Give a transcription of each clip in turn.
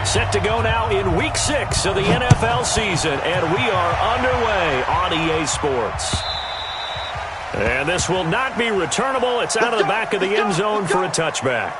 Set to go now in Week 6 of the NFL season, and we are underway on EA Sports. And this will not be returnable. It's out of the back of the end zone for a touchback.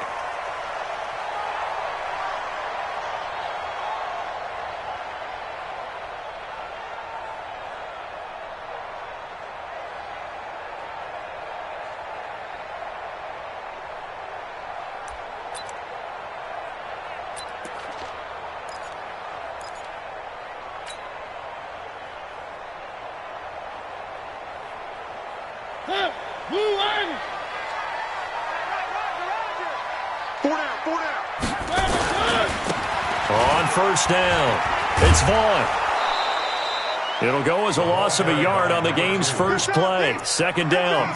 On first down, it's Vaughn. It'll go as a loss of a yard on the game's first play. Second down.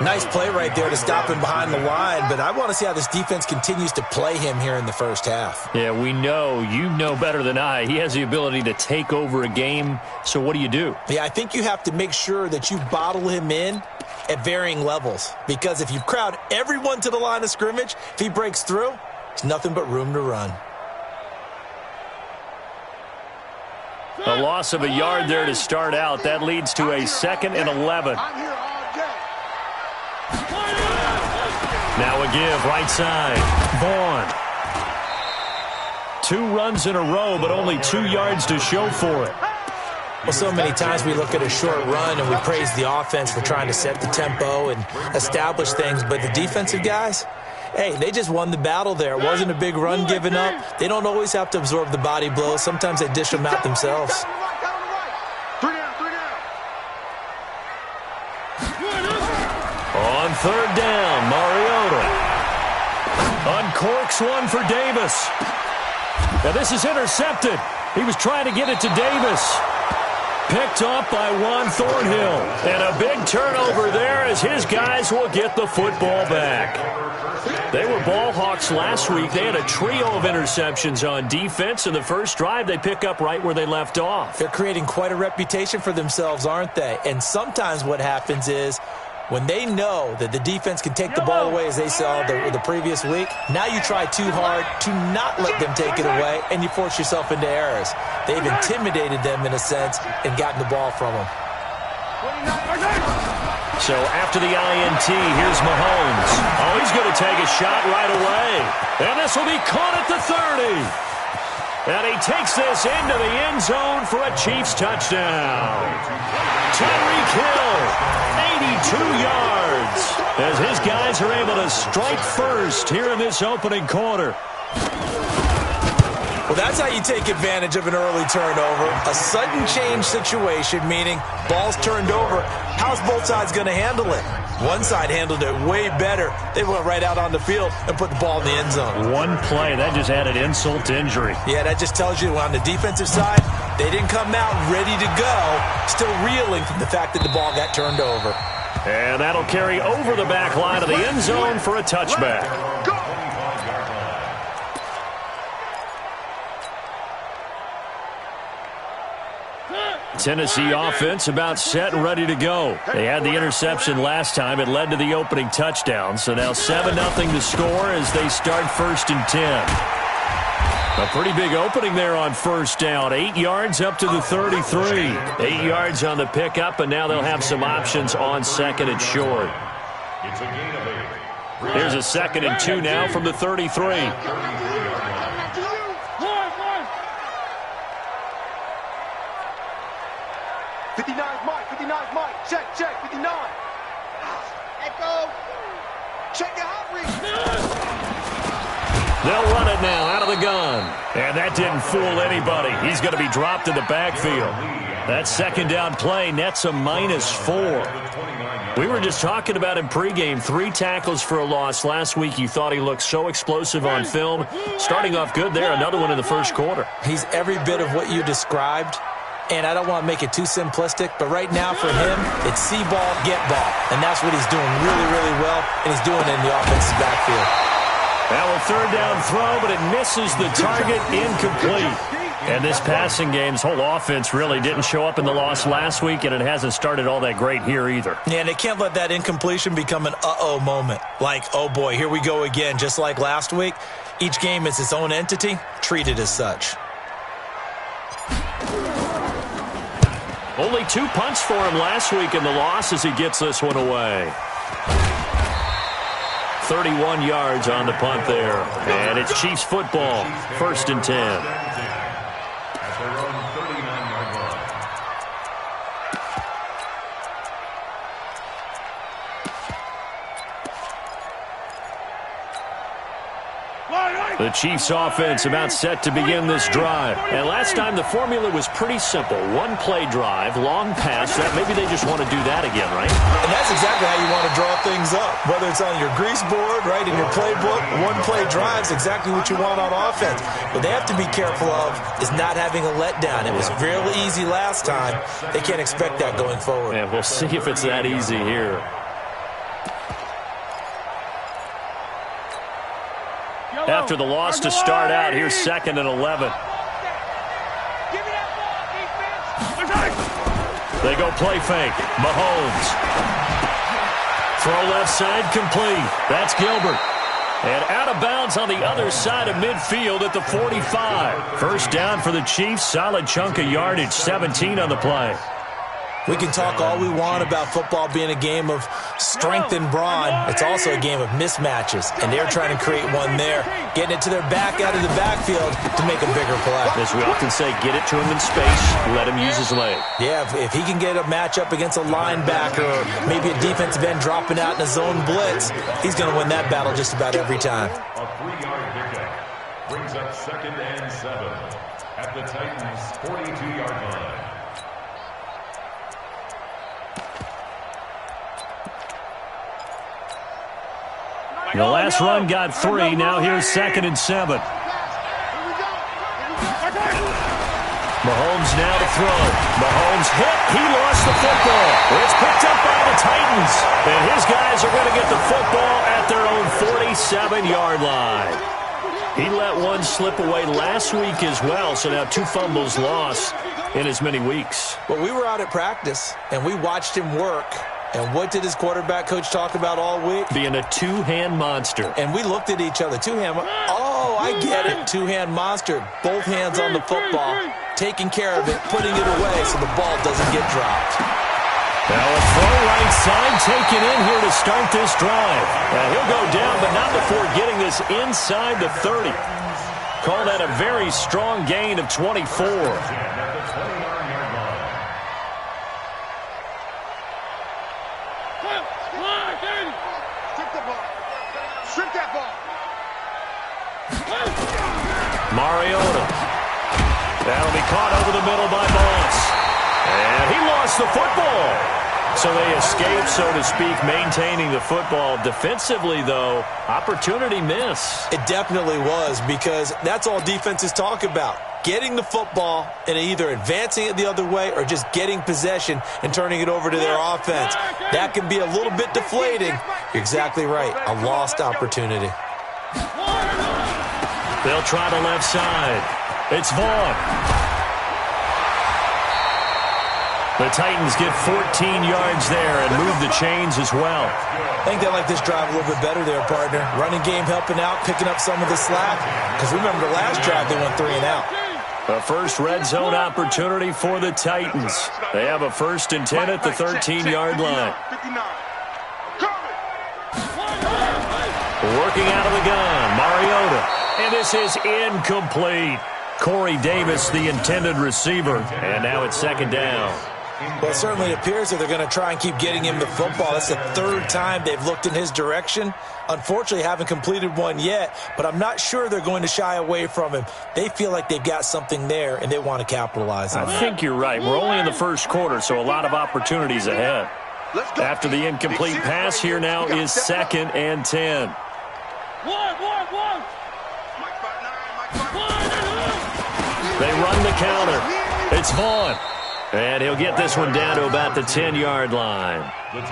Nice play right there to stop him behind the line, but I want to see how this defense continues to play him here in the first half. Yeah, we know. You know better than I. He has the ability to take over a game, so what do? Yeah, I think you have to make sure that you bottle him in at varying levels, because if you crowd everyone to the line of scrimmage, if he breaks through, there's nothing but room to run. A loss of a yard there to start out. That leads to a 2nd and 11. Now a give, right side. Vaughn. 2 runs in a row, but only 2 yards to show for it. Well, so many times we look at a short run and we praise the offense for trying to set the tempo and establish things, but the defensive guys, hey, they just won the battle there. It wasn't a big run given up. They don't always have to absorb the body blows. Sometimes they dish them out themselves. On third down, Mariota uncorks one for Davis. Now this is intercepted. He was trying to get it to Davis. Picked up by Juan Thornhill. And a big turnover there as his guys will get the football back. They were ball hawks last week. They had a trio of interceptions on defense. In the first drive, they pick up right where they left off. They're creating quite a reputation for themselves, aren't they? And sometimes what happens is when they know that the defense can take the ball away, as they saw the previous week, now you try too hard to not let them take it away, and you force yourself into errors. They've intimidated them in a sense and gotten the ball from them. So after the INT, here's Mahomes. Oh, he's going to take a shot right away. And this will be caught at the 30. And he takes this into the end zone for a Chiefs touchdown. Tyreek Hill, 82 yards, as his guys are able to strike first here in this opening quarter. Well, that's how you take advantage of an early turnover. A sudden change situation, meaning ball's turned over. How's both sides going to handle it? One side handled it way better. They went right out on the field and put the ball in the end zone. One play, that just added insult to injury. Yeah, that just tells you on the defensive side, they didn't come out ready to go, still reeling from the fact that the ball got turned over. And that'll carry over the back line of the end zone for a touchback. Tennessee offense about set and ready to go. They had the interception last time. It led to the opening touchdown. So now 7-0 to score as they start 1st and 10. A pretty big opening there on first down. 8 yards up to the 33. 8 yards on the pickup, and now they'll have some options on 2nd and short. Here's a 2nd and 2 now from the 33. 59's Mike, 59's Mike. Check, 59. Echo. Check your hot read. They'll run it now out of the gun. And that didn't fool anybody. He's going to be dropped in the backfield. That 2nd down play nets a -4. We were just talking about him pregame. 3 tackles for a loss last week. You thought he looked so explosive on film. Starting off good there. Another one in the first quarter. He's every bit of what you described. And I don't want to make it too simplistic, but right now for him, it's see ball, get ball. And that's what he's doing really, really well, and he's doing it in the offensive backfield. Now a 3rd down throw, but it misses the target, incomplete. And this passing game's whole offense really didn't show up in the loss last week, and it hasn't started all that great here either. Yeah, and they can't let that incompletion become an uh-oh moment. Like, oh boy, here we go again, just like last week. Each game is its own entity, treated as such. Only 2 punts for him last week in the loss as he gets this one away. 31 yards on the punt there. And it's Chiefs football, 1st and 10. The Chiefs offense about set to begin this drive. And last time the formula was pretty simple. 1-play drive, long pass. That maybe they just want to do that again, right? And that's exactly how you want to draw things up. Whether it's on your grease board, right, in your playbook, 1-play drive is exactly what you want on offense. What they have to be careful of is not having a letdown. It was really easy last time. They can't expect that going forward. And we'll see if it's that easy here. After the loss to start out, here's 2nd and 11. They go play fake. Mahomes. Throw left side complete. That's Gilbert. And out of bounds on the other side of midfield at the 45. First down for the Chiefs. Solid chunk of yardage. 17 on the play. We can talk all we want about football being a game of strength and brawn. It's also a game of mismatches, and they're trying to create one there, getting it to their back out of the backfield to make a bigger play. As we often say, get it to him in space, let him use his leg. Yeah, if he can get a matchup against a linebacker or maybe a defensive end dropping out in a zone blitz, he's going to win that battle just about every time. A 3-yard pickup brings up 2nd and 7 at the Titans' 42-yard line. The last run got 3. Now here's 2nd and 7. Mahomes now to throw. Mahomes hit. He lost the football. It's picked up by the Titans. And his guys are going to get the football at their own 47-yard line. He let one slip away last week as well, so now 2 fumbles lost in as many weeks. Well, we were out at practice, and we watched him work. And what did his quarterback coach talk about all week? Being a 2-hand monster. And we looked at each other. 2-hand. Oh, I get it. 2-hand monster. Both hands on the football. Taking care of it. Putting it away so the ball doesn't get dropped. Now a throw right side taken in here to start this drive. Now he'll go down, but not before getting this inside the 30. Call that a very strong gain of 24. Mariota. That'll be caught over the middle by Moss. And he lost the football. So they escape, so to speak, maintaining the football. Defensively, though, opportunity miss. It definitely was, because that's all defenses talk about. Getting the football and either advancing it the other way or just getting possession and turning it over to their offense. That can be a little bit deflating. You're exactly right. A lost opportunity. They'll try the left side. It's Vaughn. The Titans get 14 yards there and move the chains as well. I think they like this drive a little bit better there, partner. Running game helping out, picking up some of the slack. Because remember the last drive, they went 3 and out. The first red zone opportunity for the Titans. They have a 1st and 10 at the 13-yard line. Working out of the gun, Mariota. And this is incomplete. Corey Davis, the intended receiver. And now it's 2nd down. Well, it certainly appears that they're going to try and keep getting him the football. That's the 3rd time they've looked in his direction. Unfortunately, haven't completed one yet, but I'm not sure they're going to shy away from him. They feel like they've got something there, and they want to capitalize on it. I think you're right. We're only in the first quarter, so a lot of opportunities ahead. After the incomplete pass, here now is 2nd and 10. They run the counter. It's Vaughn. And he'll get this one down to about the 10-yard line.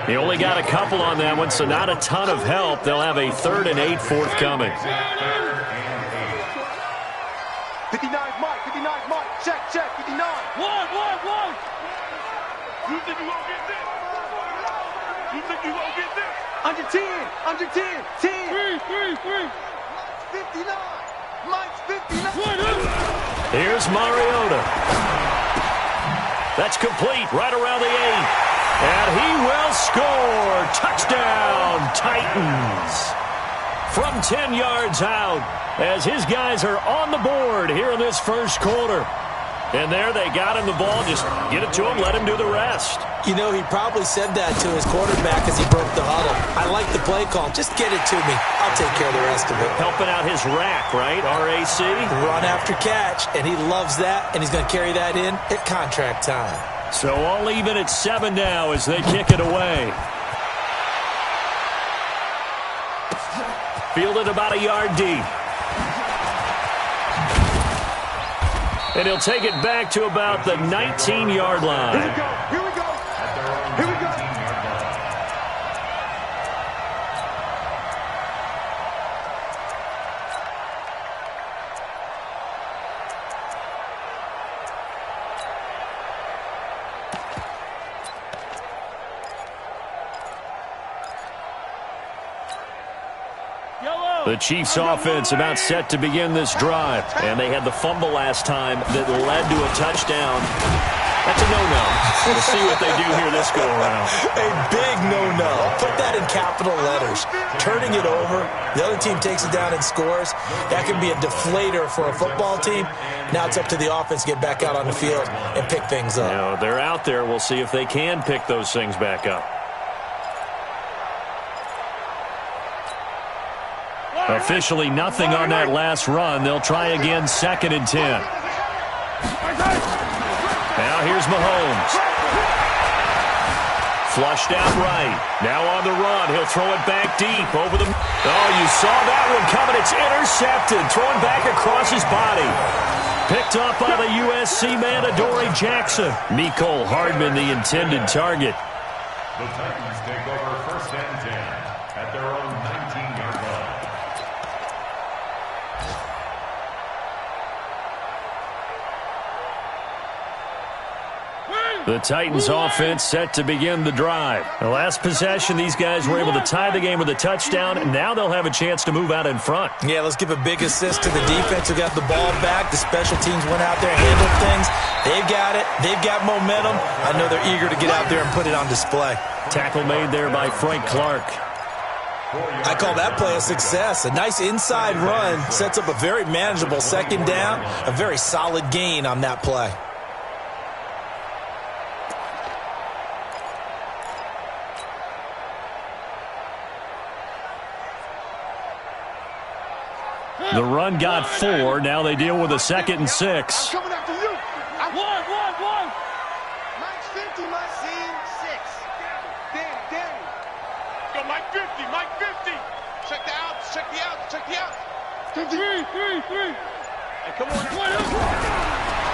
He only got a couple on that one, so not a ton of help. They'll have a 3rd and 8 forthcoming. 59's Mike. 59's Mike. Check, check. 59. One. You think you gonna get this? You think you gonna get this? Under 10. Under 10. 10. Three. 59. Mike's 59. Here's Mariota. That's complete right around the 8. And he will score. Touchdown, Titans. From 10 yards out as his guys are on the board here in this first quarter. And there they got him the ball. Just get it to him, let him do the rest. You know, he probably said that to his quarterback as he broke the huddle. I like the play call. Just get it to me. I'll take care of the rest of it. Helping out his rack, right? RAC? Run after catch, and he loves that, and he's going to carry that in at contract time. So all even at 7 now as they kick it away. Fielded about a yard deep. And he'll take it back to about the 19-yard line. Here we go. Here we go. The Chiefs offense about set to begin this drive. And they had the fumble last time that led to a touchdown. That's a no-no. We'll see what they do here this go-around. A big no-no. Put that in capital letters. Turning it over, the other team takes it down and scores. That can be a deflator for a football team. Now it's up to the offense to get back out on the field and pick things up. You know, they're out there. We'll see if they can pick those things back up. Officially nothing on that last run. They'll try again, 2nd and 10. Now here's Mahomes. Flushed out right. Now on the run. He'll throw it back deep over the... Oh, you saw that one coming. It's intercepted. Thrown back across his body. Picked up by the USC man, Adoree Jackson. Mecole Hardman, the intended target. The Titans take over 1st and 10 at their own 19-yard line. The Titans offense set to begin the drive. The last possession, these guys were able to tie the game with a touchdown, and now they'll have a chance to move out in front. Yeah, let's give a big assist to the defense who got the ball back. The special teams went out there and handled things. They've got it. They've got momentum. I know they're eager to get out there and put it on display. Tackle made there by Frank Clark. I call that play a success. A nice inside run sets up a very manageable 2nd down, a very solid gain on that play. The run got 4. Now they deal with a 2nd and 6. I'm coming after you. One. Mike's 50, Mike. Scene 6. Danny. Go, Mike 50. Check the outs. Check the outs. Three. Hey, come on.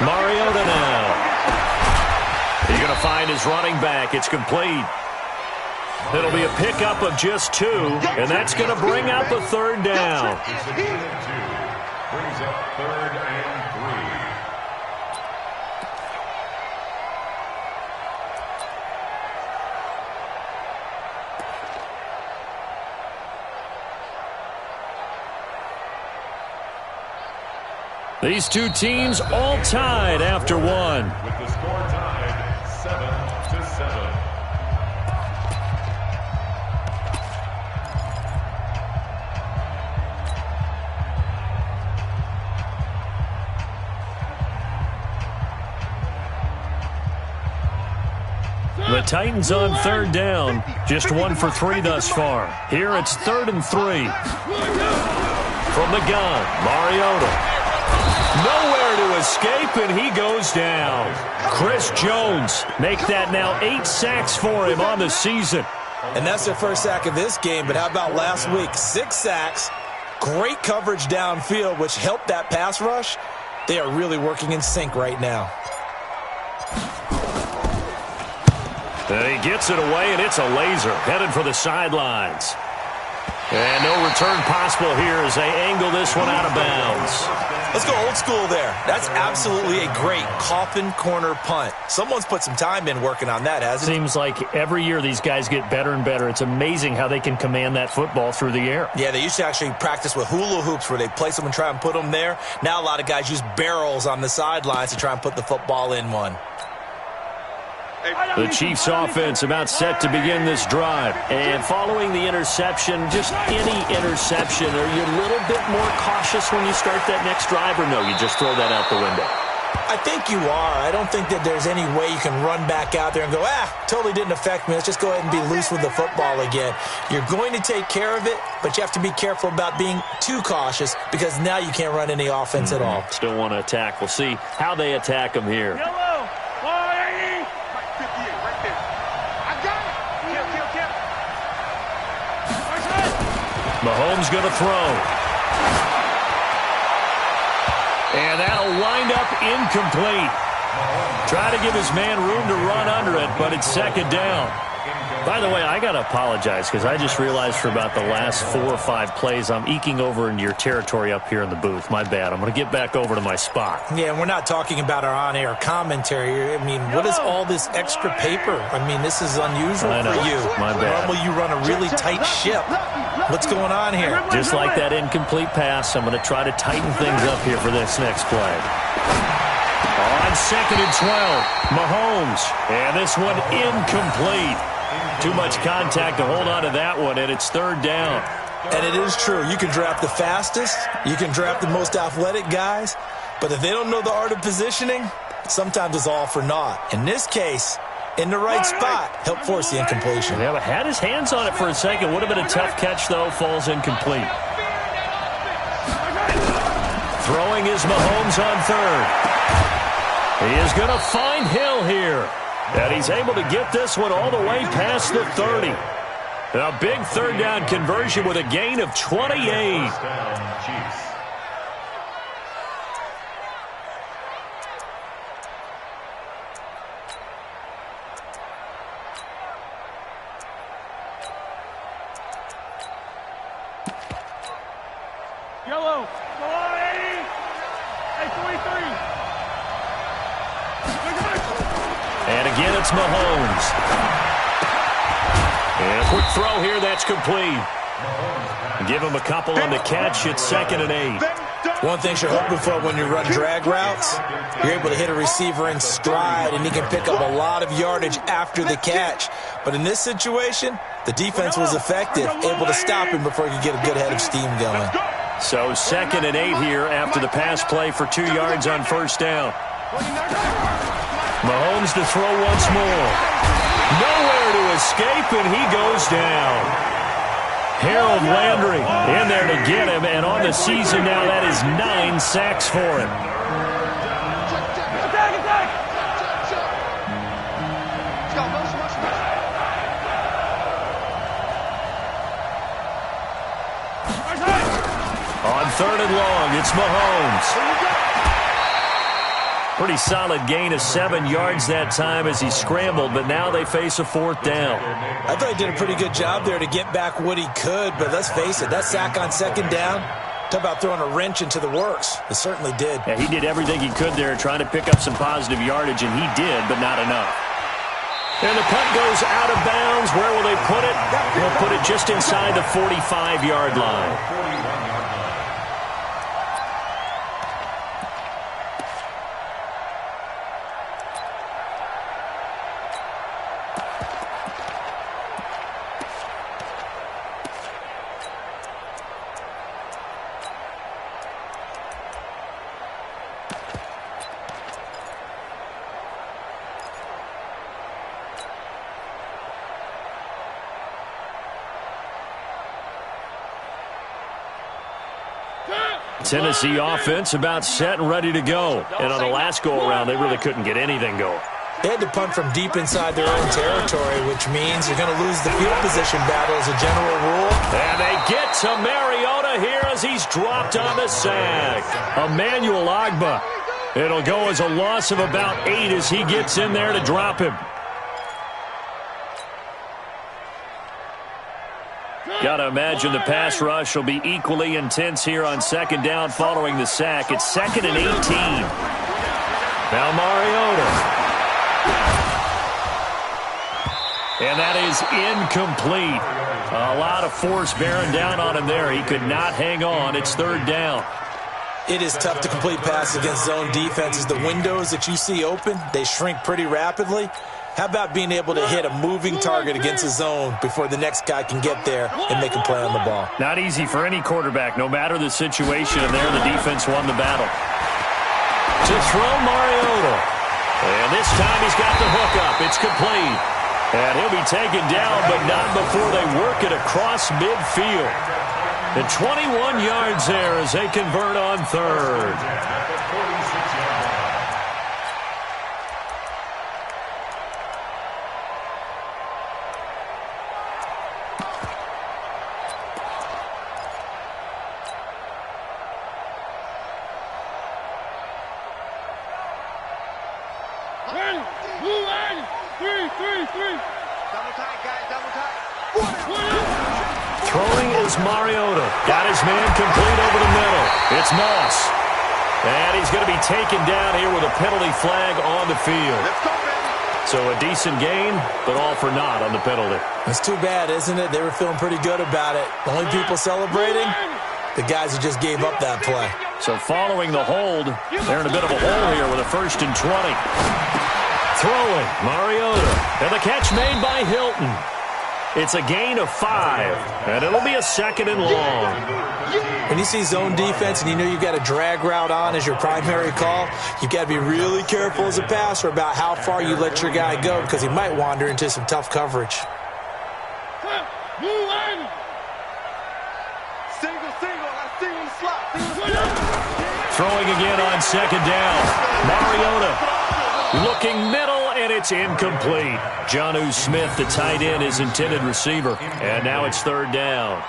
Mariota now. He's going to find his running back. It's complete. It'll be a pickup of just 2, and that's going to bring up a 3rd down. Brings up 3rd and 3. These two teams all tied after 1. With the score tied 7-7. The Titans on 3rd down. Just 1 for 3 thus far. Here it's 3rd and 3. From the gun, Mariota. Nowhere to escape, and he goes down. Chris Jones make that now 8 sacks for him on the season. And that's their first sack of this game, but how about last week? 6 sacks, great coverage downfield, which helped that pass rush. They are really working in sync right now. And he gets it away, and it's a laser headed for the sidelines. And no return possible here as they angle this one out of bounds. Let's go old school there. That's absolutely a great coffin corner punt. Someone's put some time in working on that, hasn't it? Seems like every year these guys get better and better. It's amazing how they can command that football through the air. Yeah, they used to actually practice with hula hoops where they place them and try and put them there. Now a lot of guys use barrels on the sidelines to try and put the football in one. The Chiefs offense about set to begin this drive. And following the interception, just any interception, are you a little bit more cautious when you start that next drive, or no, you just throw that out the window? I think you are. I don't think that there's any way you can run back out there and go, totally didn't affect me. Let's just go ahead and be loose with the football again. You're going to take care of it, but you have to be careful about being too cautious because now you can't run any offense at all. Still want to attack. We'll see how they attack them here. Yellow. 180. 58 right there. I got it. Kill. Mahomes going to throw. And that'll wind up incomplete. Try to give his man room to run under it, but it's second down. By the way, I got to apologize because I just realized for about the last 4 or 5 plays I'm eking over into your territory up here in the booth. My bad. I'm going to get back over to my spot. Yeah, and we're not talking about our on-air commentary. I mean, what is all this extra paper? I mean, this is unusual for you. My bad. Normally you run a really tight ship. What's going on here? Just like that incomplete pass, I'm going to try to tighten things up here for this next play. On 2nd and 12, Mahomes. And this one incomplete. Too much contact to hold on to that one, and it's 3rd down. And it is true. You can draft the fastest. You can draft the most athletic guys. But if they don't know the art of positioning, sometimes it's all for naught. In this case, in the right spot, helped force the incompletion. Yeah, but had his hands on it for a second. Would have been a tough catch, though. Falls incomplete. Throwing is Mahomes on 3rd. He is going to find Hill here. And he's able to get this one all the way past the 30. A big 3rd down conversion with a gain of 28. Yellow. 180. 43. And again, it's Mahomes. And a quick throw here, that's complete. Give him a couple on the catch. It's 2nd and 8. One thing you're hoping for when you run drag routes, you're able to hit a receiver in stride, and he can pick up a lot of yardage after the catch. But in this situation, the defense was effective, able to stop him before he could get a good head of steam going. So 2nd and 8 here after the pass play for 2 yards on 1st down. Mahomes to throw once more. Nowhere to escape, and he goes down. Harold Landry in there to get him, and on the season now, that is 9 sacks for him. On 3rd and long, it's Mahomes. Pretty solid gain of 7 yards that time as he scrambled, but now they face a 4th down. I thought he did a pretty good job there to get back what he could, but let's face it, that sack on 2nd down, talk about throwing a wrench into the works. It certainly did. Yeah, he did everything he could there trying to pick up some positive yardage, and he did, but not enough. And the punt goes out of bounds. Where will they put it? They'll put it just inside the 45-yard line. Tennessee offense about set and ready to go. And on the last go-around, they really couldn't get anything going. They had to punt from deep inside their own territory, which means you're going to lose the field position battle as a general rule. And they get to Mariota here as he's dropped on the sack. Emmanuel Ogbah. It'll go as a loss of about 8 as he gets in there to drop him. Got to imagine the pass rush will be equally intense here on second down following the sack. It's 2nd and 18. Now Mariota. And that is incomplete. A lot of force bearing down on him there. He could not hang on. It's 3rd down. It is tough to complete passes against zone defenses. The windows that you see open, they shrink pretty rapidly. How about being able to hit a moving target against a zone before the next guy can get there and make a play on the ball? Not easy for any quarterback, no matter the situation. And there, the defense won the battle. To throw Mariota. And this time he's got the hook up. It's complete. And he'll be taken down, but not before they work it across midfield. And 21 yards there as they convert on 3rd. Throwing is Mariota. Got his man complete over the middle. It's Moss. And he's going to be taken down here with a penalty flag on the field. So a decent gain, but all for naught on the penalty. It's too bad, isn't it? They were feeling pretty good about it. The only people celebrating, the guys who just gave up that play. So following the hold, they're in a bit of a hole here with a 1st and 20. Throwing, Mariota. And the catch made by Hilton. It's a gain of 5, and it'll be a 2nd and long. When you see zone defense and you know you've got a drag route on as your primary call, you've got to be really careful as a passer about how far you let your guy go because he might wander into some tough coverage. Throwing again on 2nd down. Mariota looking middle, and it's incomplete. Jonnu Smith, the tight end, is intended receiver. And now it's 3rd down.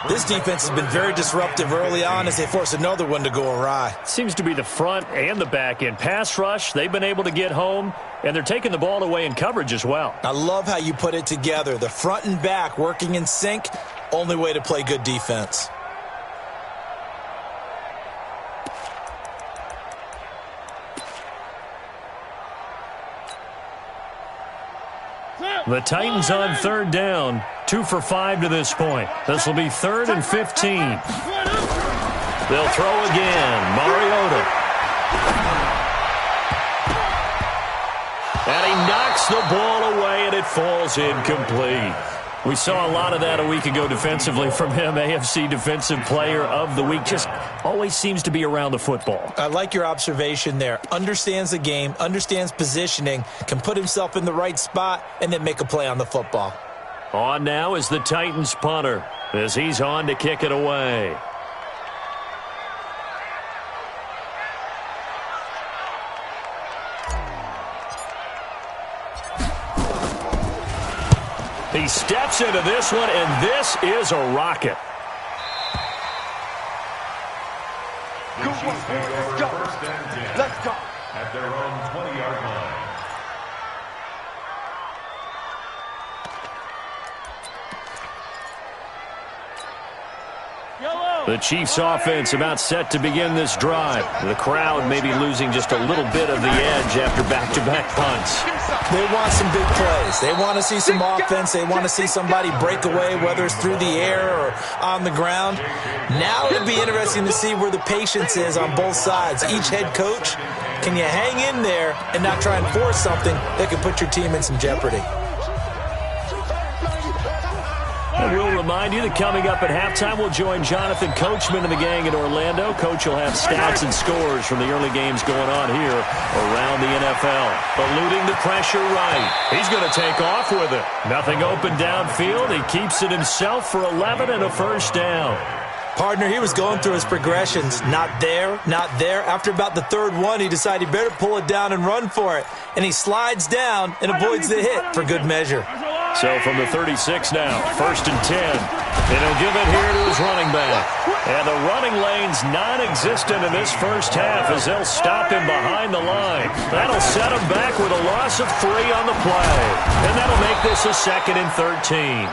This defense has been very disruptive early on as they force another one to go awry. Seems to be the front and the back end. Pass rush, they've been able to get home, and they're taking the ball away in coverage as well. I love how you put it together. The front and back working in sync, only way to play good defense. The Titans on 3rd down. 2 for 5 to this point. This will be 3rd and 15. They'll throw again. Mariota. And he knocks the ball away, and it falls incomplete. We saw a lot of that a week ago defensively from him. AFC Defensive Player of the Week. Just always seems to be around the football. I like your observation there. Understands the game, understands positioning, can put himself in the right spot, and then make a play on the football. On now is the Titans punter as he's on to kick it away. He steps into this one, and this is a rocket. Good one, boys. Let's go. Let's go. At their own 20-yard line. The Chiefs offense about set to begin this drive. The crowd may be losing just a little bit of the edge after back-to-back punts. They want some big plays. They want to see some offense. They want to see somebody break away, whether it's through the air or on the ground. Now it'll be interesting to see where the patience is on both sides. Each head coach, can you hang in there and not try and force something that could put your team in some jeopardy? And we'll remind you that coming up at halftime, we'll join Jonathan Coachman and the gang in Orlando. Coach will have stats and scores from the early games going on here around the NFL. Eluding the pressure right. He's going to take off with it. Nothing open downfield. He keeps it himself for 11 and a 1st down. Partner, he was going through his progressions. Not there, not there. After about the 3rd one, he decided he better pull it down and run for it. And he slides down and avoids the hit for good measure. So from the 36 now, 1st and 10. And he'll give it here to his running back. And the running lane's non-existent in this first half as they'll stop him behind the line. That'll set him back with a loss of 3 on the play. And that'll make this a 2nd and 13.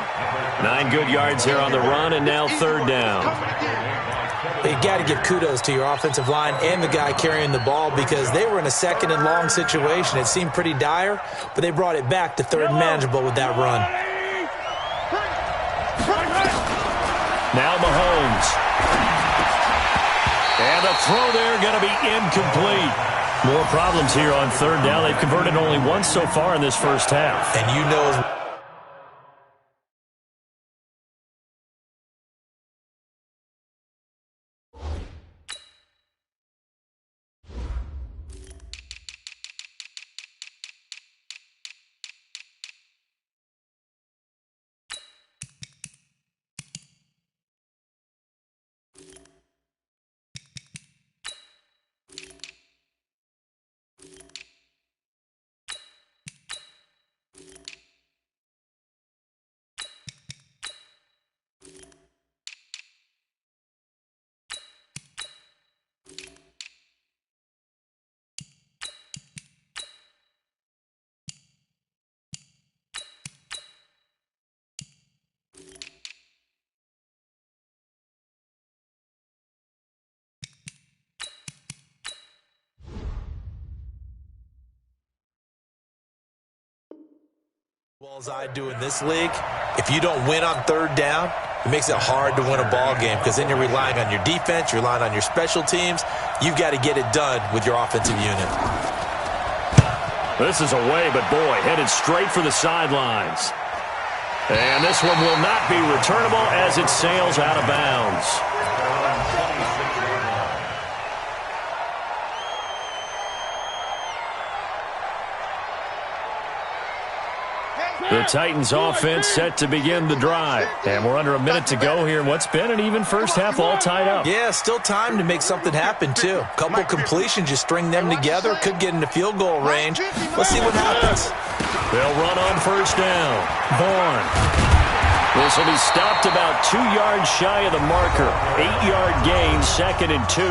9 good yards there on the run, and now third down. You got to give kudos to your offensive line and the guy carrying the ball because they were in a second and long situation. It seemed pretty dire, but they brought it back to third and manageable with that run. Now Mahomes. And the throw there going to be incomplete. More problems here on third down. They've converted only once so far in this first half. And you know... Well, as I do in this league, if you don't win on third down, it makes it hard to win a ball game because then you're relying on your defense, you're relying on your special teams. You've got to get it done with your offensive unit. This is away, but boy, headed straight for the sidelines. And this one will not be returnable as it sails out of bounds. The Titans offense set to begin the drive. And we're under a minute to go here in what's been an even first half, all tied up. Yeah, still time to make something happen, too. Couple completions, you string them together, could get into field goal range. Let's see what happens. They'll run on first down. Vaughn. This will be stopped about 2 yards shy of the marker. 8-yard gain, 2nd and 2.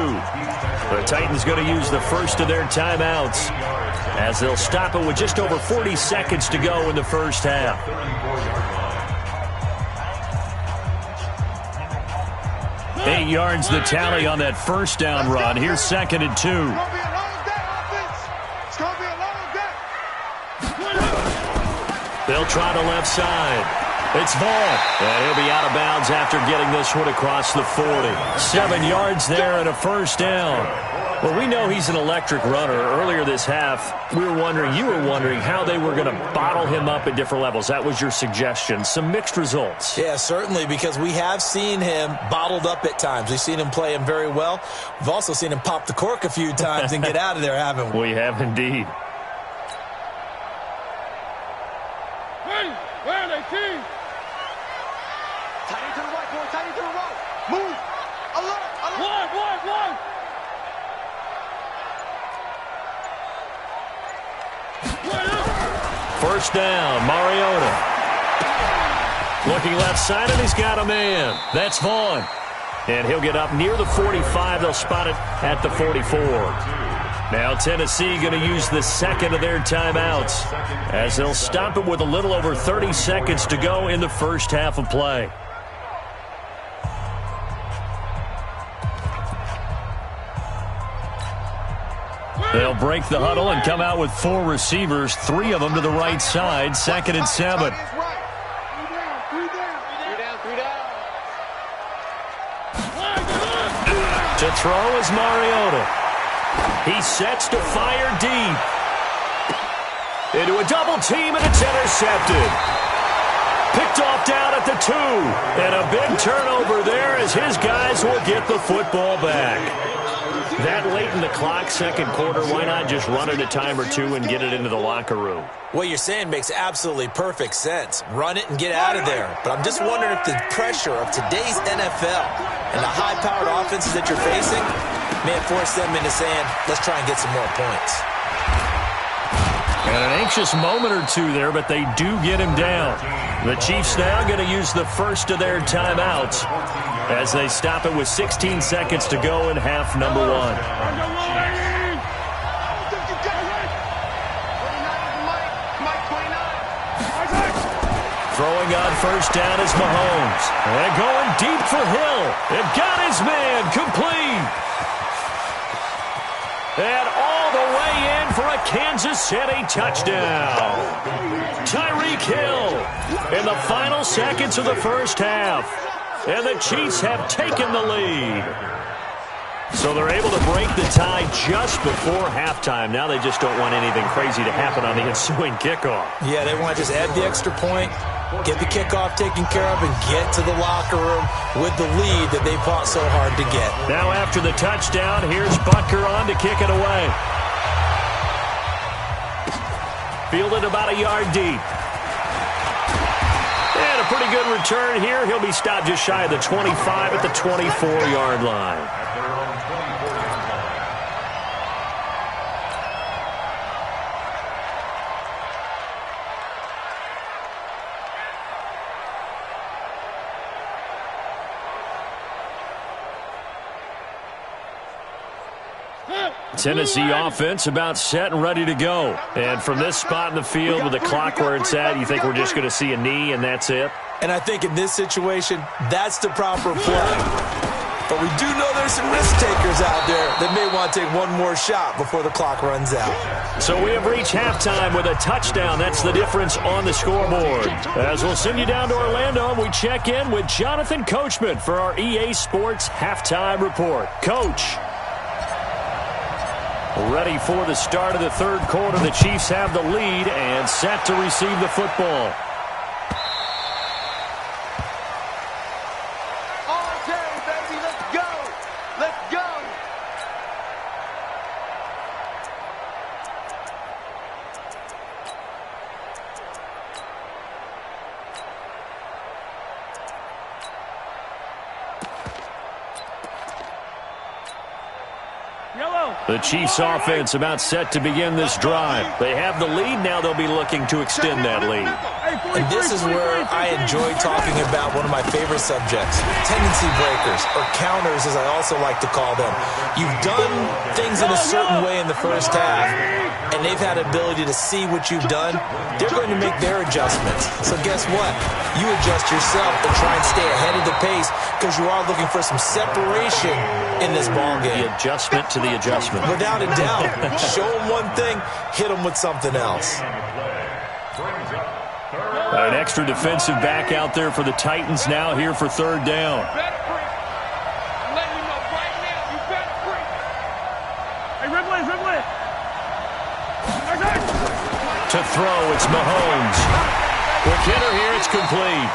The Titans going to use the first of their timeouts as they'll stop it with just over 40 seconds to go in the first half. Eight yards the tally on that first down run. Here's 2nd and 2. They'll try the left side. It's Vaughn, and he'll be out of bounds after getting this one across the 40. 7 yards there and a first down. Well, we know he's an electric runner. Earlier this half, you were wondering how they were going to bottle him up at different levels. That was your suggestion. Some mixed results. Yeah, certainly, because we have seen him bottled up at times. We've seen him play him very well. We've also seen him pop the cork a few times and get out of there, haven't we? We have indeed. Hey, where are they, team? Tight end to the right, boy. Tight end to the right. Move. Alert. One. First down, Mariota. Looking left side, and he's got a man. That's Vaughn. And he'll get up near the 45. They'll spot it at the 44. Now Tennessee going to use the second of their timeouts as they'll stop it with a little over 30 seconds to go in the first half of play. They'll break the huddle and come out with 4 receivers, 3 of them to the right side, 2nd and 7. To throw is Mariota. He sets to fire deep. Into a double team, and it's intercepted. Picked off down at the 2. And a big turnover there as his guys will get the football back. That late in the clock, second quarter, why not just run it a time or two and get it into the locker room? What you're saying makes absolutely perfect sense. Run it and get out of there. But I'm just wondering if the pressure of today's NFL and the high-powered offenses that you're facing may have forced them into saying, let's try and get some more points. And an anxious moment or two there, but they do get him down. The Chiefs now going to use the first of their timeouts as they stop it with 16 seconds to go in half number 1. Throwing throwing on first down is Mahomes. And going deep for Hill. It got his man complete. And all the way in for a Kansas City touchdown. Tyreek Hill in the final seconds of the first half. And the Chiefs have taken the lead. So they're able to break the tie just before halftime. Now they just don't want anything crazy to happen on the ensuing kickoff. Yeah, they want to just add the extra point, get the kickoff taken care of, and get to the locker room with the lead that they fought so hard to get. Now after the touchdown, here's Butker on to kick it away. Fielded about a yard deep. And a pretty good return here. He'll be stopped just shy of the 25 at the 24-yard line. Tennessee offense about set and ready to go. And from this spot in the field with the clock where it's at, you think we're just going to see a knee and that's it? And I think in this situation, that's the proper play. But we do know there's some risk takers out there that may want to take one more shot before the clock runs out. So we have reached halftime with a touchdown. That's the difference on the scoreboard. As we'll send you down to Orlando, we check in with Jonathan Coachman for our EA Sports Halftime Report. Coach. Ready for the start of the third quarter. The Chiefs have the lead and set to receive the football. All day, baby. Let's go. Let's go. The Chiefs offense about set to begin this drive. They have the lead. Now they'll be looking to extend that lead. And this is where I enjoy talking about one of my favorite subjects, tendency breakers, or counters as I also like to call them. You've done things in a certain way in the first half, and they've had ability to see what you've done. They're going to make their adjustments. So guess what? You adjust yourself and try and stay ahead of the pace because you are looking for some separation in this ball game. The adjustment to the adjustment. Without a doubt. Show them one thing, hit them with something else. An extra defensive back out there for the Titans now here for third down. To throw, it's Mahomes. Quick hitter here, it's complete.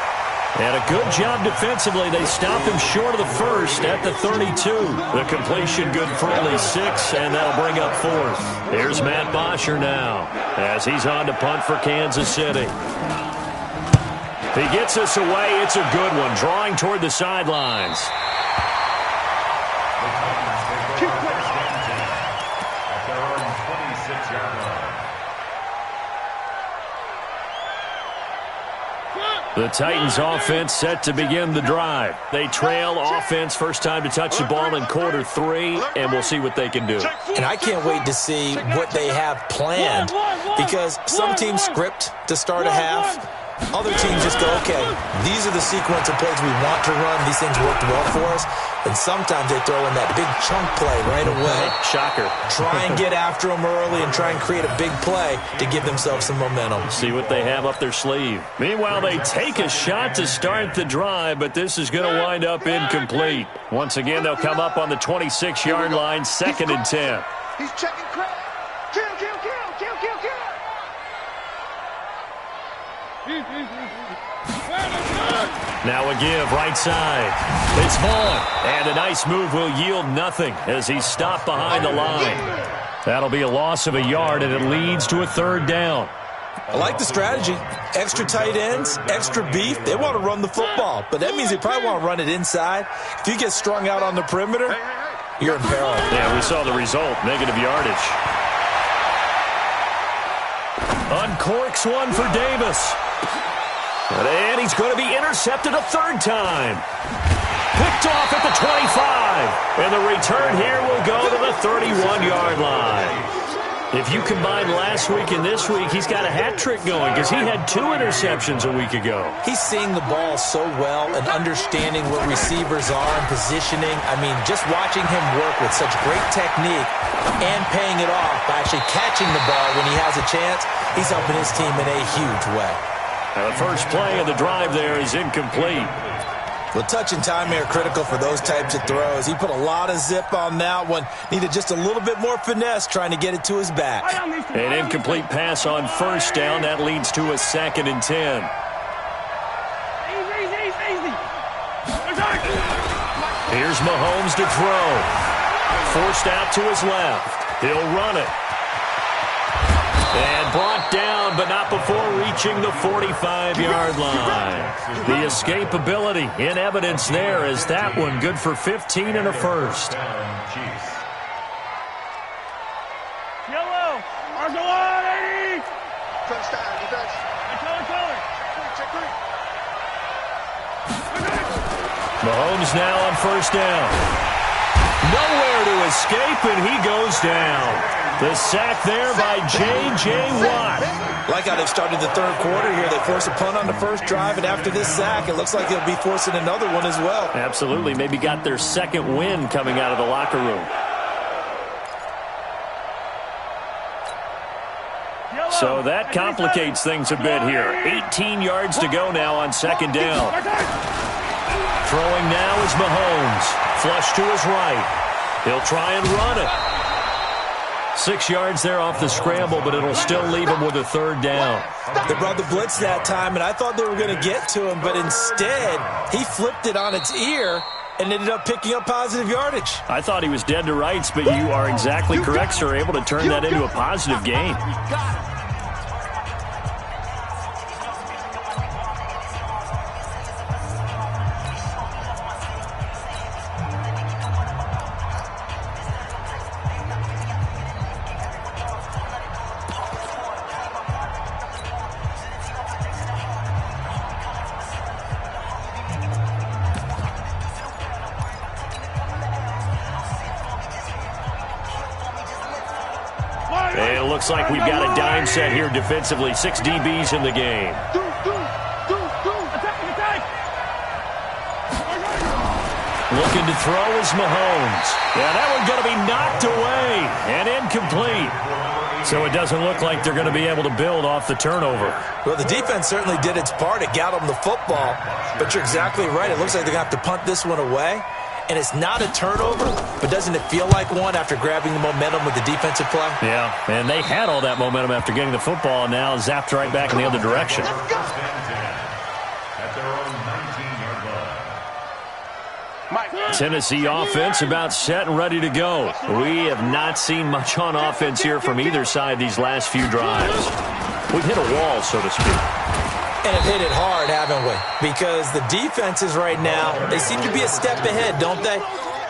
And a good job defensively. They stop him short of the first at the 32. The completion good for only 6, and that'll bring up fourth. Here's Matt Bosher now as he's on to punt for Kansas City. He gets us away. It's a good one, drawing toward the sidelines. The Titans offense set to begin the drive. They trail offense first time to touch the ball in quarter 3, and we'll see what they can do. And I can't wait to see what they have planned because some teams script to start a half. Other teams just go, okay, these are the sequence of plays we want to run. These things worked well for us. And sometimes they throw in that big chunk play right away. Shocker. Try and get after them early and try and create a big play to give themselves some momentum. See what they have up their sleeve. Meanwhile, they take a shot to start the drive, but this is going to wind up incomplete. Once again, they'll come up on the 26-yard line, 2nd and 10. He's checking credit. Kill, kill, kill, kill, kill, kill. Now a give, right side. It's Vaughn. And a nice move will yield nothing as he's stopped behind the line. That'll be a loss of a yard, and it leads to a third down. I like the strategy. Extra tight ends, extra beef. They want to run the football, but that means they probably want to run it inside. If you get strung out on the perimeter, you're in peril. Yeah, we saw the result, negative yardage. Uncorks one for Davis. And he's going to be intercepted a third time. Picked off at the 25. And the return here will go to the 31-yard line. If you combine last week and this week, he's got a hat trick going because he had 2 interceptions a week ago. He's seeing the ball so well and understanding where receivers are and positioning. I mean, just watching him work with such great technique and paying it off by actually catching the ball when he has a chance, he's helping his team in a huge way. Now the first play of the drive there is incomplete. Well, touch and timing are critical for those types of throws. He put a lot of zip on that one. Needed just a little bit more finesse trying to get it to his back. An incomplete pass on first down. That leads to a 2nd and 10. Here's Mahomes to throw. Forced out to his left. He'll run it. And brought down, but not before reaching the 45-yard line. The escapability in evidence there as that one good for 15 and a first. Yellow. Arsenal, 80. Touchdown, defense. Mahomes now on first down. Nowhere to escape, and he goes down. The sack there by J.J. Watt. Like how they've started the third quarter here. They force a punt on the first drive, and after this sack, it looks like they'll be forcing another one as well. Absolutely. Maybe got their second win coming out of the locker room. So that complicates things a bit here. 18 yards to go now on second down. Throwing now is Mahomes. Flush to his right. He'll try and run it. 6 yards there off the scramble, but it'll still leave him with a third down. They brought the blitz that time, and I thought they were going to get to him, but instead, he flipped it on its ear and ended up picking up positive yardage. I thought he was dead to rights, but you are exactly correct, sir. Able to turn that into a positive gain. It looks like we've got a dime set here defensively. 6 DBs in the game. Looking to throw is Mahomes. Yeah, that one's going to be knocked away and incomplete. So it doesn't look like they're going to be able to build off the turnover. Well, the defense certainly did its part. It got them the football. But you're exactly right. It looks like they're going to have to punt this one away. And it's not a turnover, but doesn't it feel like one after grabbing the momentum with the defensive play? Yeah, and they had all that momentum after getting the football, and now zapped right back in the other direction. At their own 19-yard line. Tennessee offense about set and ready to go. We have not seen much on offense here from either side these last few drives. We've hit a wall, so to speak. And have hit it hard, haven't we? Because the defenses right now, they seem to be a step ahead, don't they?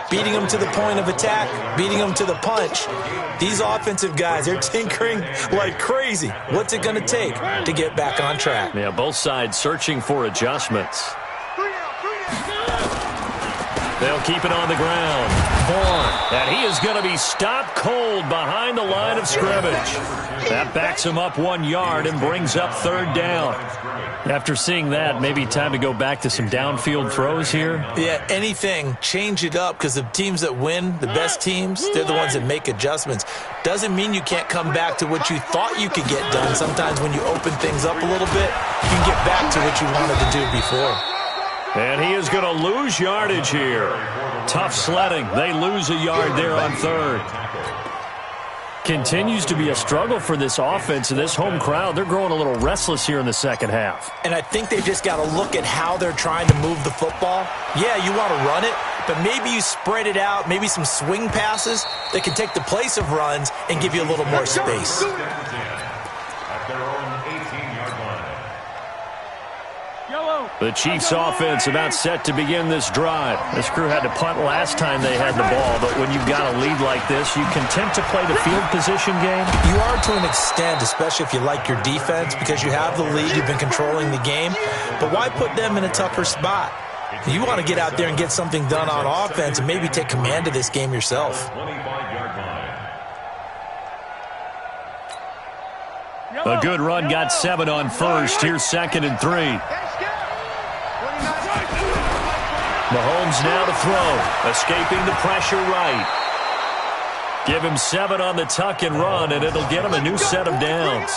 Beating them to the point of attack, beating them to the punch. These offensive guys, they're tinkering like crazy. What's it going to take to get back on track? Yeah, both sides searching for adjustments. They'll keep it on the ground. Horn, and he is going to be stopped cold behind the line of scrimmage. That backs him up 1 yard and brings up third down. After seeing that, maybe time to go back to some downfield throws here. Yeah, anything, change it up, because the teams that win, the best teams, they're the ones that make adjustments. Doesn't mean you can't come back to what you thought you could get done. Sometimes when you open things up a little bit, you can get back to what you wanted to do before. And he is going to lose yardage here. Tough sledding. They lose a yard there on third. Continues to be a struggle for this offense and this home crowd. They're growing a little restless here in the second half. And I think they've just got to look at how they're trying to move the football. Yeah, you want to run it, but maybe you spread it out, maybe some swing passes that can take the place of runs and give you a little more space. At their own 18-yard line. The Chiefs offense about set to begin this drive. This crew had to punt last time they had the ball, but when you've got a lead like this, you content to play the field position game? You are to an extent, especially if you like your defense, because you have the lead, you've been controlling the game. But why put them in a tougher spot? You want to get out there and get something done on offense and maybe take command of this game yourself. 25-yard line. A good run got 7 on first. Here's 2nd and 3. Mahomes now to throw. Escaping the pressure right. Give him 7 on the tuck and run, and it'll get him a new set of downs.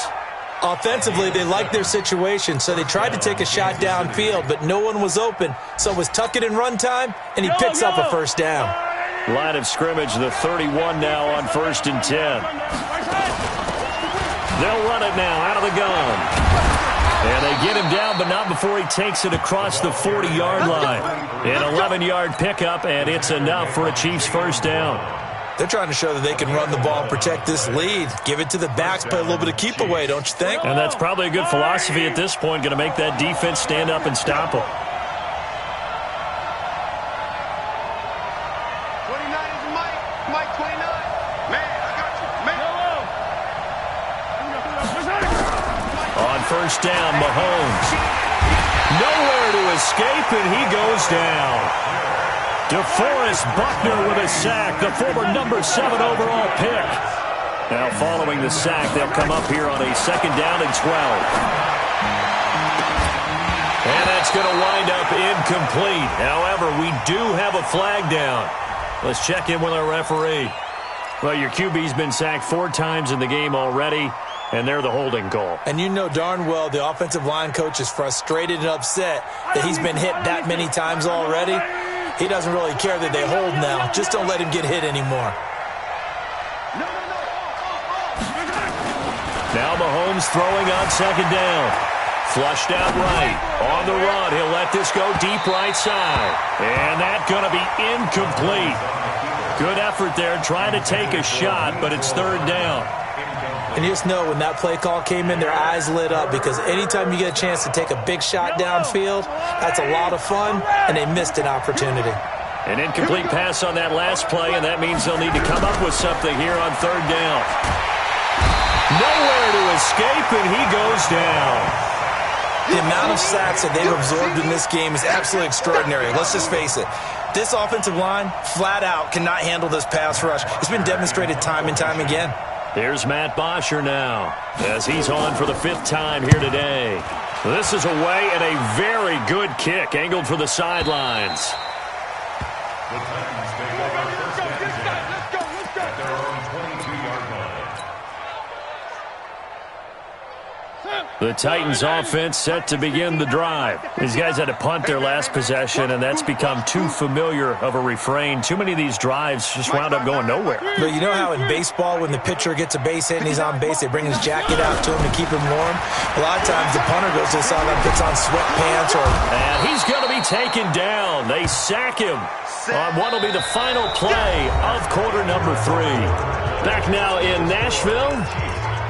Offensively, they liked their situation, so they tried to take a shot downfield, but no one was open. So it was tuck it and run time, and he picks up a first down. Line of scrimmage, the 31 now on 1st and 10. They'll run it now out of the gun. And they get him down, but not before he takes it across the 40-yard line. An 11-yard pickup, and it's enough for a Chiefs first down. They're trying to show that they can run the ball and protect this lead. Give it to the backs, play a little bit of keep away, don't you think? And that's probably a good philosophy at this point, going to make that defense stand up and stop them. 29 is Mike. Mike 29. Man, I got you. Man. On first down, Mahomes. Nowhere to escape, and he goes down. DeForest Buckner with a sack, the former number 7 overall pick. Now following the sack, they'll come up here on a 2nd down and 12. And that's going to wind up incomplete. However, we do have a flag down. Let's check in with our referee. Well, your QB's been sacked 4 times in the game already, and they're the holding call. And you know darn well the offensive line coach is frustrated and upset that he's been hit that many times already. He doesn't really care that they hold now. Just don't let him get hit anymore. Now Mahomes throwing on 2nd down. Flushed out right. On the run, he'll let this go deep right side. And that's going to be incomplete. Good effort there, trying to take a shot, but it's 3rd down. And you just know when that play call came in, their eyes lit up because anytime you get a chance to take a big shot downfield, that's a lot of fun, and they missed an opportunity. An incomplete pass on that last play, and that means they'll need to come up with something here on 3rd down. Nowhere to escape, and he goes down. The amount of sacks that they've absorbed in this game is absolutely extraordinary. Let's just face it. This offensive line, flat out, cannot handle this pass rush. It's been demonstrated time and time again. Here's Matt Bosher now as he's on for the 5th time here today. This is away and a very good kick angled for the sidelines. The Titans take over 1st and 10 at their own 22-yard line. The Titans offense set to begin the drive. These guys had to punt their last possession, and that's become too familiar of a refrain. Too many of these drives just wound up going nowhere. But you know how in baseball, when the pitcher gets a base hit and he's on base, they bring his jacket out to him to keep him warm? A lot of times the punter goes to the sideline, puts on sweatpants or... And he's going to be taken down. They sack him on what will be the final play of quarter number 3. Back now in Nashville.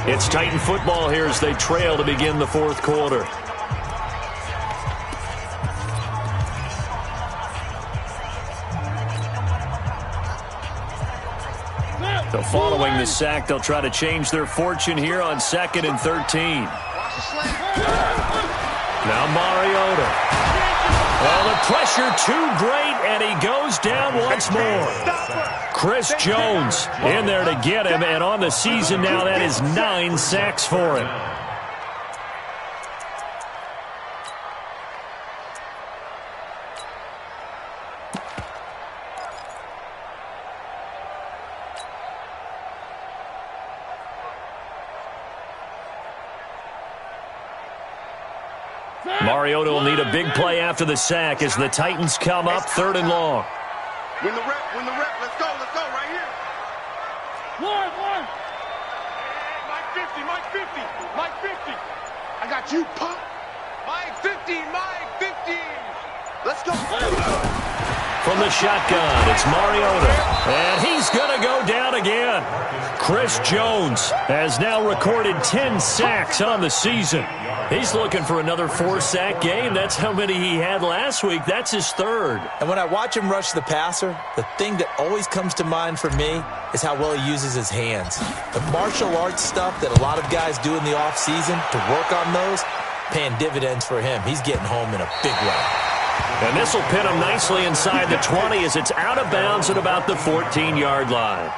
It's Titan football here as they trail to begin the 4th quarter. So following the sack, they'll try to change their fortune here on 2nd and 13. Now Mariota. Well, the pressure too great, and he goes down once more. Chris Jones in there to get him, and on the season now, that is 9 sacks for him. Mariota will need a big play after the sack as the Titans come up 3rd and long. Win the rep, let's go right here. One. Mike 50, Mike 50. I got you, punk. Mike 50. Let's go. From the shotgun, it's Mariota, and he's going to go down again. Chris Jones has now recorded 10 sacks on the season. He's looking for another 4-sack game. That's how many he had last week. That's his 3rd. And when I watch him rush the passer, the thing that always comes to mind for me is how well he uses his hands. The martial arts stuff that a lot of guys do in the offseason to work on those, paying dividends for him. He's getting home in a big way. And this will pin him nicely inside the 20 as it's out of bounds at about the 14-yard line.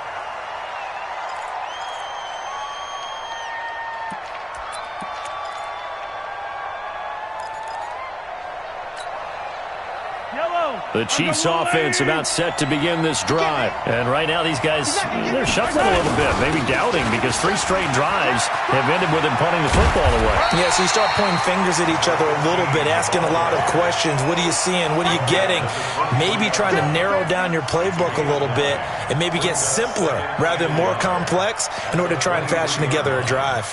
The Chiefs offense about set to begin this drive. And right now these guys, they're shuffling a little bit, maybe doubting, because 3 straight drives have ended with them punting the football away. Yeah, so you start pointing fingers at each other a little bit, asking a lot of questions. What are you seeing? What are you getting? Maybe trying to narrow down your playbook a little bit and maybe get simpler rather than more complex in order to try and fashion together a drive.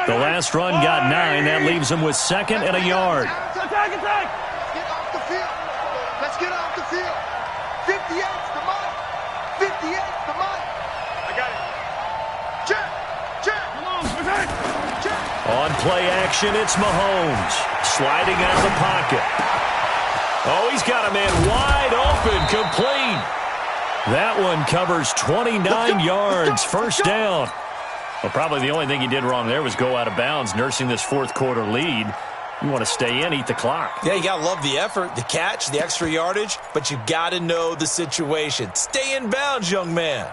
The last run got 9. That leaves them with 2nd and a yard. Attack, attack! Get off the field. Let's get off the field. 58's the mark. 58's the mark. I got it. Check. Check. Come on, attack! Check. On play action, it's Mahomes. Sliding out of the pocket. Oh, he's got a man wide open, complete. That one covers 29 yards, first down. Well, probably the only thing he did wrong there was go out of bounds, nursing this fourth quarter lead. You want to stay in, eat the clock. Yeah, you got to love the effort, the catch, the extra yardage, but you got to know the situation. Stay in bounds, young man.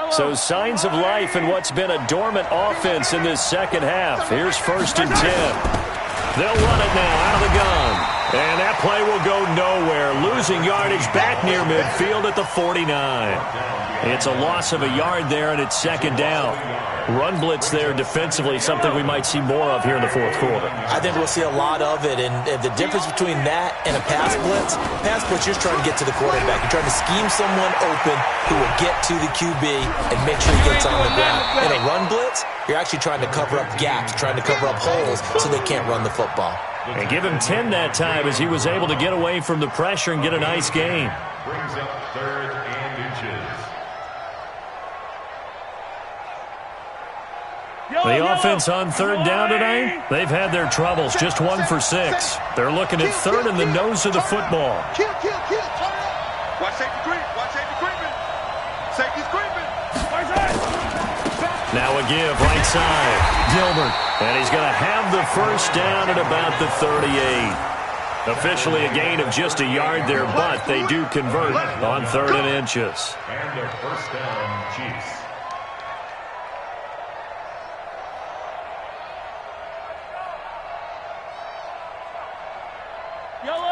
So signs of life in what's been a dormant offense in this second half. Here's 1st and 10. They'll run it now out of the gun. And that play will go nowhere. Losing yardage back near midfield at the 49. It's a loss of a yard there, and it's 2nd down. Run blitz there defensively, something we might see more of here in the fourth quarter. I think we'll see a lot of it, and the difference between that and a pass blitz, you're just trying to get to the quarterback. You're trying to scheme someone open who will get to the QB and make sure he gets on the ground. In a run blitz, you're actually trying to cover up gaps, trying to cover up holes so they can't run the football. And give him 10 that time as he was able to get away from the pressure and get a nice gain. Brings up 3rd and inches. The offense on 3rd down tonight, they've had their troubles, just 1 for 6. They're looking at 3rd in the nose of the football. Kill. Turn up. Watch safety creep. Watch safety creeping. Safety's creeping. Now a give, right side. Gilbert. And he's going to have the first down at about the 38. Officially a gain of just a yard there, but they do convert on 3rd and inches. And a first down, Chiefs.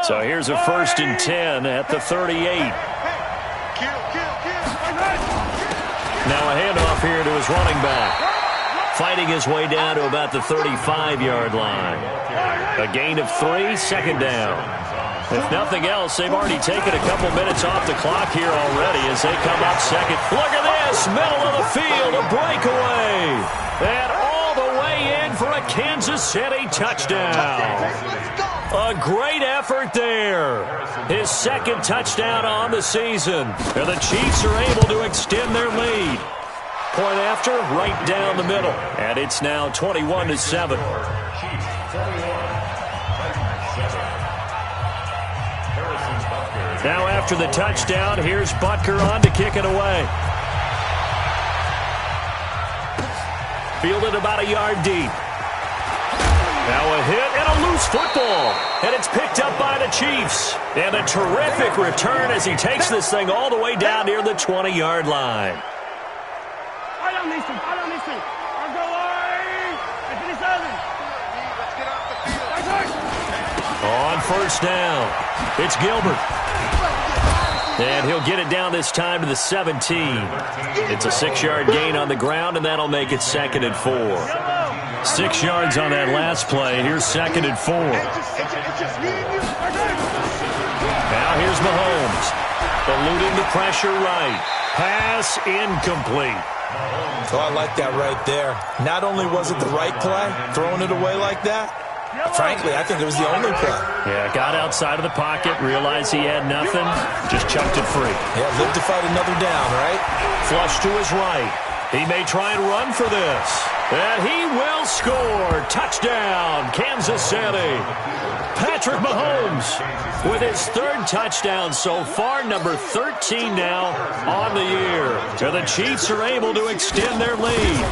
So here's a 1st and 10 at the 38. Kill. Now a handoff here to his running back. Fighting his way down to about the 35-yard line. A gain of 3, 2nd down. If nothing else, they've already taken a couple minutes off the clock here already as they come up 2nd. Look at this, middle of the field, a breakaway. And all the way in for a Kansas City touchdown. A great effort there. His 2nd touchdown on the season. And the Chiefs are able to extend their lead. Point after, right down the middle. And it's now 21-7. Now after the touchdown, here's Butker on to kick it away. Fielded about a yard deep. Now a hit and a loose football. And it's picked up by the Chiefs. And a terrific return as he takes this thing all the way down near the 20-yard line. I don't need to. I'll go away. At 57. Let's get off the field. On 1st down, it's Gilbert. And he'll get it down this time to the 17. It's a 6-yard gain on the ground, and that'll make it 2nd and 4. 6 yards on that last play. Here's 2nd and 4. Now here's Mahomes. Eluding the pressure right. Pass incomplete. Oh, I like that right there. Not only was it the right play, throwing it away like that, frankly, I think it was the only play. Yeah, got outside of the pocket, realized he had nothing, just chucked it free. Yeah, live to fight another down, right? Flush to his right. He may try and run for this. And he will score. Touchdown, Kansas City. Patrick Mahomes with his 3rd touchdown so far, number 13 now on the year. And the Chiefs are able to extend their lead.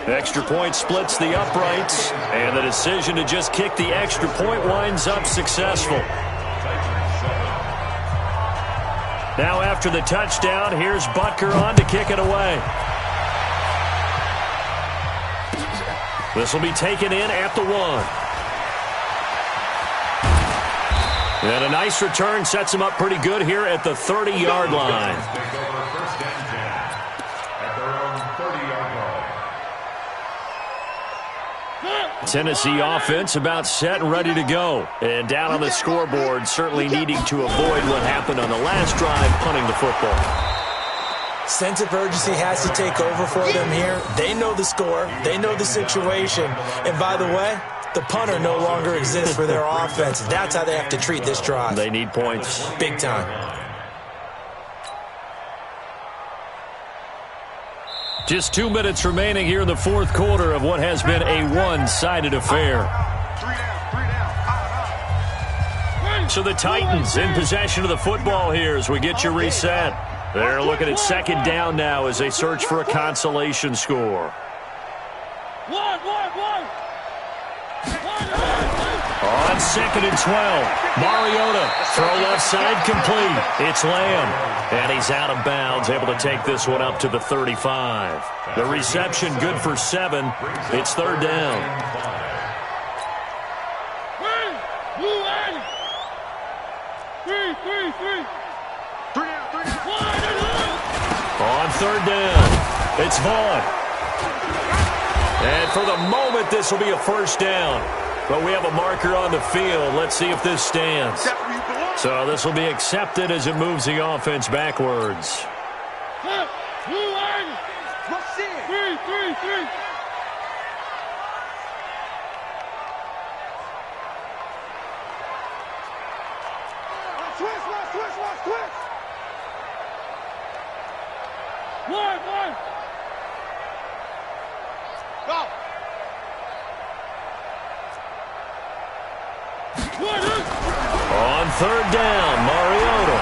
Extra point splits the uprights, and the decision to just kick the extra point winds up successful. Now after the touchdown, here's Butker on to kick it away. This will be taken in at the 1. And a nice return sets him up pretty good here at the 30-yard line. Take over first and 10 at their own 30-yard line. Tennessee offense about set and ready to go. And down on the scoreboard, certainly needing to avoid what happened on the last drive, punting the football. Sense of urgency has to take over for them here. They know the score. They know the situation. And by the way, the punter no longer exists for their offense. That's how they have to treat this drive. They need points. Big time. Just 2 minutes remaining here in the fourth quarter of what has been a one-sided affair. So the Titans in possession of the football here as we get you reset. They're looking at second down now as they search for a consolation score. On second and 12, Mariota, throw left side complete. It's Lamb, and he's out of bounds, able to take this one up to the 35. The reception good for 7. It's third down. On third down, it's Vaughn. And for the moment, this will be a first down. But we have a marker on the field. Let's see if this stands. So this will be accepted as it moves the offense backwards. On third down, Mariota.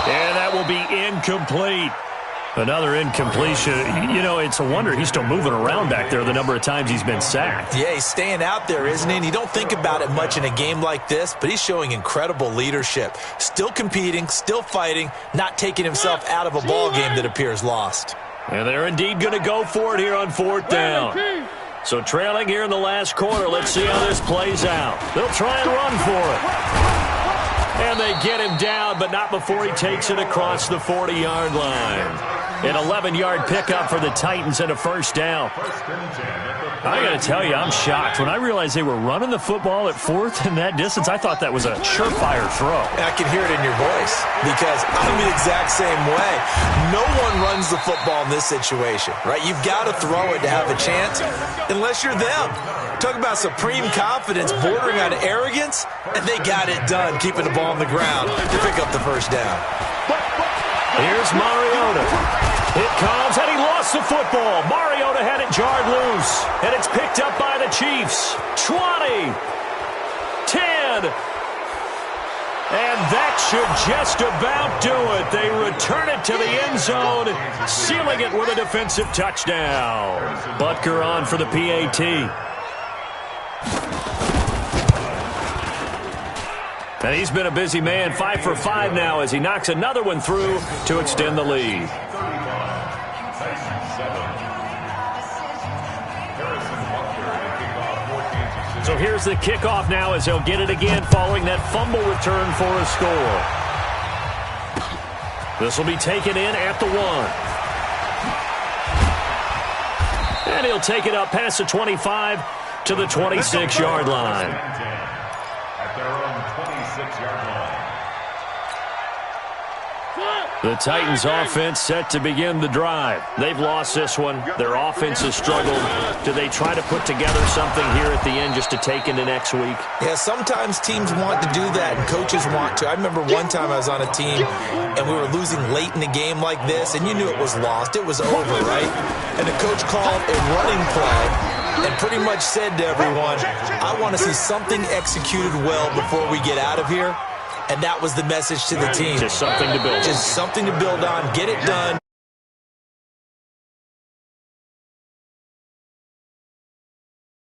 And that will be incomplete. Another incompletion. You know, it's a wonder he's still moving around back there the number of times he's been sacked. Yeah, he's staying out there, isn't he? And you don't think about it much in a game like this, but he's showing incredible leadership. Still competing, still fighting, not taking himself out of a ball game that appears lost. And they're indeed going to go for it here on fourth down. So trailing here in the last quarter, let's see how this plays out. They'll try and run for it. And they get him down, but not before he takes it across the 40-yard line. An 11-yard pickup for the Titans and a first down. I got to tell you, I'm shocked. When I realized they were running the football at fourth in that distance, I thought that was a surefire throw. I can hear it in your voice because I'm the exact same way. No one runs the football in this situation, right? You've got to throw it to have a chance unless you're them. Talk about supreme confidence bordering on arrogance, and they got it done, keeping the ball on the ground to pick up the first down. Here's Mariota. It comes, and he lost the football. Mariota had it jarred loose, and it's picked up by the Chiefs. 20, 10, and that should just about do it. They return it to the end zone, sealing it with a defensive touchdown. Butker on for the PAT. And he's been a busy man, 5 for 5 now as he knocks another one through to extend the lead. So here's the kickoff now as he'll get it again following that fumble return for a score. This will be taken in at the 1. And he'll take it up past the 25 to the 26-yard line. At their own 26-yard line. The Titans offense set to begin the drive. They've lost this one. Their offense has struggled. Do they try to put together something here at the end just to take into next week? Yeah, sometimes teams want to do that and coaches want to. I remember one time I was on a team and we were losing late in the game like this and you knew it was lost. It was over, right? And the coach called a running play and pretty much said to everyone, I want to see something executed well before we get out of here. And that was the message to the team. Just something to build on. Just something to build on. Get it done.